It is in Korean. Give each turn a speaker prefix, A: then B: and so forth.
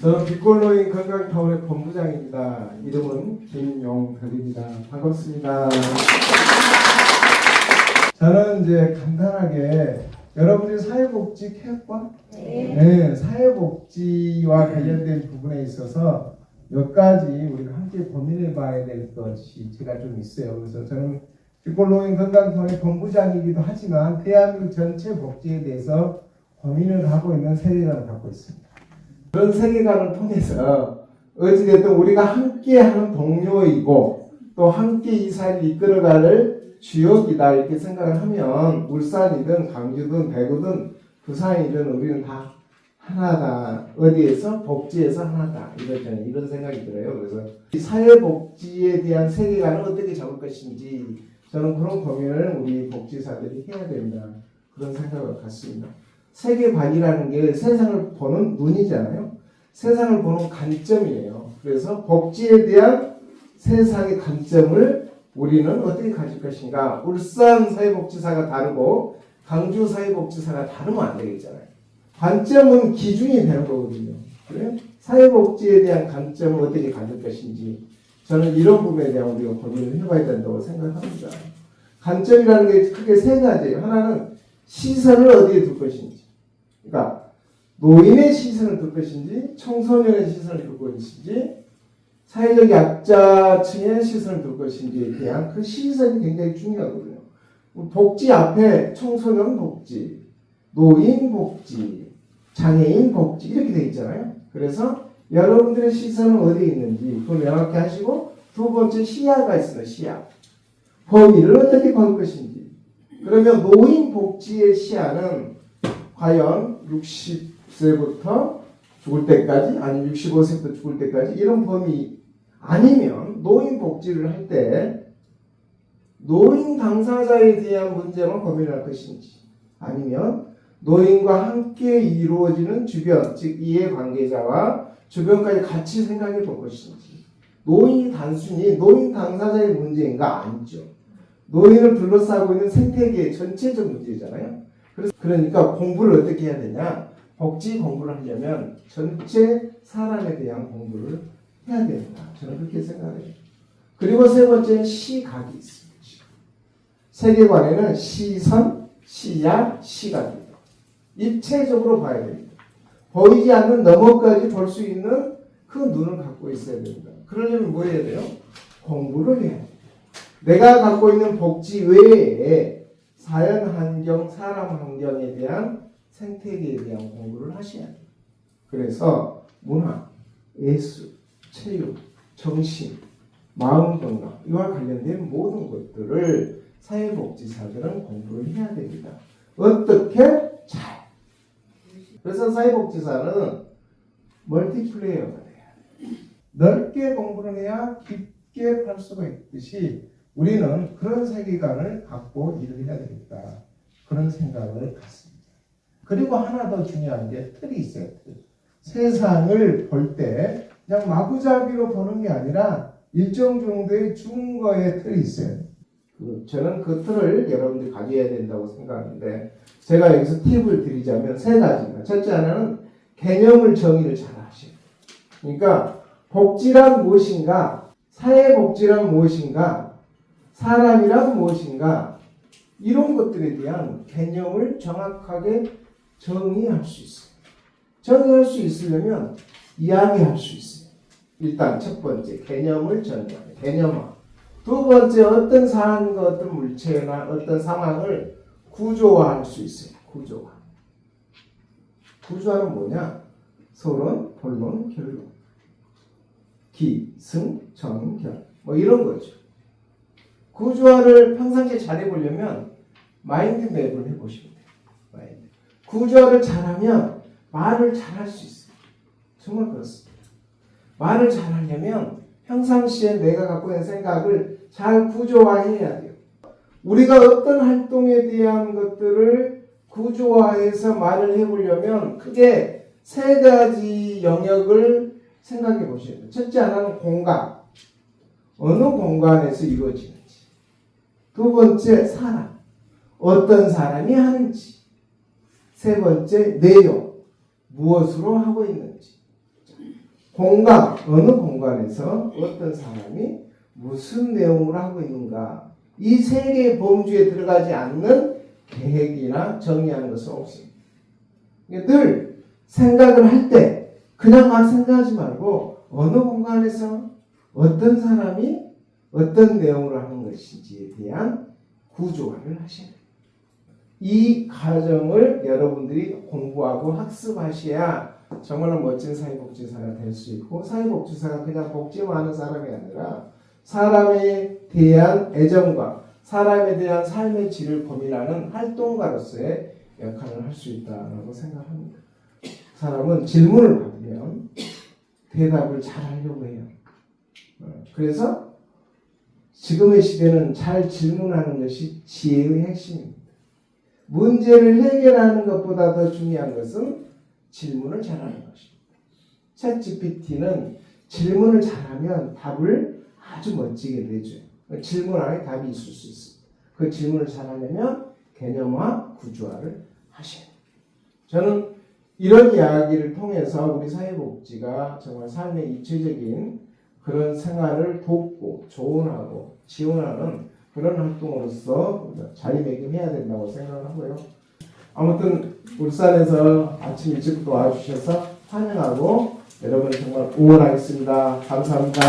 A: 저는 빛골로인 건강타운의 본부장입니다. 이름은 김용덕입니다. 반갑습니다. 저는 이제 간단하게 여러분들이 사회복지 캐권? 네, 사회복지와 관련된 부분에 있어서 몇 가지 우리가 함께 고민해 봐야 될 것이 제가 좀 있어요. 그래서 저는 빛골로인 건강타운의 본부장이기도 하지만 대한민국 전체 복지에 대해서 고민을 하고 있는 세계관을 갖고 있습니다. 그런 세계관을 통해서 어찌됐든 우리가 함께하는 동료이고 또 함께 이 사회를 이끌어갈 주역이다 이렇게 생각을 하면 울산이든 광주든 대구든 부산이든 우리는 다 하나다. 어디에서? 복지에서 하나다. 이런 생각이 들어요. 그래서 이 사회복지에 대한 세계관을 어떻게 잡을 것인지 저는 그런 고민을 우리 복지사들이 해야 된다. 그런 생각을 갖습니다. 세계관이라는 게 세상을 보는 눈이잖아요. 세상을 보는 관점이에요. 그래서 복지에 대한 세상의 관점을 우리는 어떻게 가질 것인가. 울산 사회복지사가 다르고 광주 사회복지사가 다르면 안 되겠잖아요. 관점은 기준이 되는 거거든요. 그래? 사회복지에 대한 관점을 어떻게 가질 것인지 저는 이런 부분에 대한 우리가 고민을 해봐야 된다고 생각합니다. 관점이라는 게 크게 세 가지예요. 하나는 시선을 어디에 둘 것인지. 그러니까 노인의 시선을 둘 것인지, 청소년의 시선을 둘 것인지, 사회적 약자층의 시선을 둘 것인지에 대한 그 시선이 굉장히 중요하거든요. 복지 앞에 청소년 복지, 노인 복지, 장애인 복지 이렇게 되어 있잖아요. 그래서 여러분들의 시선은 어디에 있는지 그걸 명확히 하시고 두 번째 시야가 있어요. 시야. 범위를 어떻게 걸 것인지. 그러면 노인 복지의 시야는 과연 60세부터 죽을 때까지 아니면 65세부터 죽을 때까지 이런 범위 아니면 노인 복지를 할 때 노인 당사자에 대한 문제만 고민할 것인지 아니면 노인과 함께 이루어지는 주변 즉 이해관계자와 주변까지 같이 생각해 볼 것인지 노인이 단순히 노인 당사자의 문제인가 아니죠. 노인을 둘러싸고 있는 생태계의 전체적 문제잖아요. 그러니까 공부를 어떻게 해야 되냐? 복지 공부를 하려면 전체 사람에 대한 공부를 해야 된다. 저는 그렇게 생각해요. 그리고 세 번째는 시각이 있습니다. 세계관에는 시선, 시야, 시각입니다. 입체적으로 봐야 됩니다. 보이지 않는 너머까지 볼 수 있는 그 눈을 갖고 있어야 됩니다. 그러려면 뭐 해야 돼요? 공부를 해야 돼요. 내가 갖고 있는 복지 외에 자연 환경, 사람 환경에 대한 생태계에 대한 공부를 하셔야 돼요. 그래서 문화, 예술, 체육, 정신, 마음 건강 이와 관련된 모든 것들을 사회복지사들은 공부를 해야 됩니다. 어떻게? 잘. 그래서 사회복지사는 멀티플레이어가 돼야 돼요. 넓게 공부를 해야 깊게 팔 수가 있듯이 우리는 그런 세계관을 갖고 일을 해야 되겠다. 그런 생각을 갖습니다. 그리고 하나 더 중요한 게 틀이 있어요. 틀. 세상을 볼 때 그냥 마구잡이로 보는 게 아니라 일정 정도의 중거의 틀이 있어요. 저는 그 틀을 여러분들이 가져야 된다고 생각하는데 제가 여기서 팁을 드리자면 세 가지입니다. 첫째 하나는 개념을 정의를 잘 하셔야 돼요. 그러니까 복지란 무엇인가, 사회복지란 무엇인가, 사람이란 무엇인가 이런 것들에 대한 개념을 정확하게 정의할 수 있어요. 정의할 수 있으려면 이야기할 수 있어요. 일단 첫 번째 개념을 정의하는 개념화. 두 번째 어떤 사안과 어떤 물체나 어떤 상황을 구조화할 수 있어요. 구조화. 구조화는 뭐냐? 서론, 본론, 결론. 기, 승, 정, 결. 뭐 이런 거죠. 구조화를 평상시에 잘해보려면 마인드 맵을 해보시면 돼요. 마인드. 구조화를 잘하면 말을 잘할 수 있어요. 정말 그렇습니다. 말을 잘하려면 평상시에 내가 갖고 있는 생각을 잘 구조화해야 돼요. 우리가 어떤 활동에 대한 것들을 구조화해서 말을 해보려면 크게 세 가지 영역을 생각해 보셔야 돼요. 첫째 하나는 공간. 어느 공간에서 이루어지는지. 두 번째 사람. 어떤 사람이 하는지. 세 번째 내용. 무엇으로 하고 있는지. 공간, 어느 공간에서 어떤 사람이 무슨 내용을 하고 있는가, 이 세 개의 범주에 들어가지 않는 계획이나 정의하는 것은 없습니다. 늘 생각을 할 때 그냥 막 생각하지 말고 어느 공간에서 어떤 사람이 어떤 내용을 하는 것인지에 대한 구조화를 하셔야 돼요. 이 과정을 여러분들이 공부하고 학습하셔야 정말로 멋진 사회복지사가 될 수 있고, 사회복지사가 그냥 복지만 하는 사람이 아니라 사람에 대한 애정과 사람에 대한 삶의 질을 고민하는 활동가로서의 역할을 할 수 있다고 생각합니다. 사람은 질문을 받으면 대답을 잘 하려고 해요. 그래서 지금의 시대는 잘 질문하는 것이 지혜의 핵심입니다. 문제를 해결하는 것보다 더 중요한 것은 질문을 잘하는 것입니다. 챗GPT는 질문을 잘하면 답을 아주 멋지게 내줘요. 질문 안에 답이 있을 수 있습니다. 그 질문을 잘하려면 개념화, 구조화를 하셔야 돼요. 저는 이런 이야기를 통해서 우리 사회복지가 정말 삶의 입체적인 그런 생활을 돕고 조언하고 지원하는 그런 활동으로서 자리매김해야 된다고 생각을 하고요. 아무튼 울산에서 아침 일찍부터 와주셔서 환영하고 여러분 정말 응원하겠습니다. 감사합니다.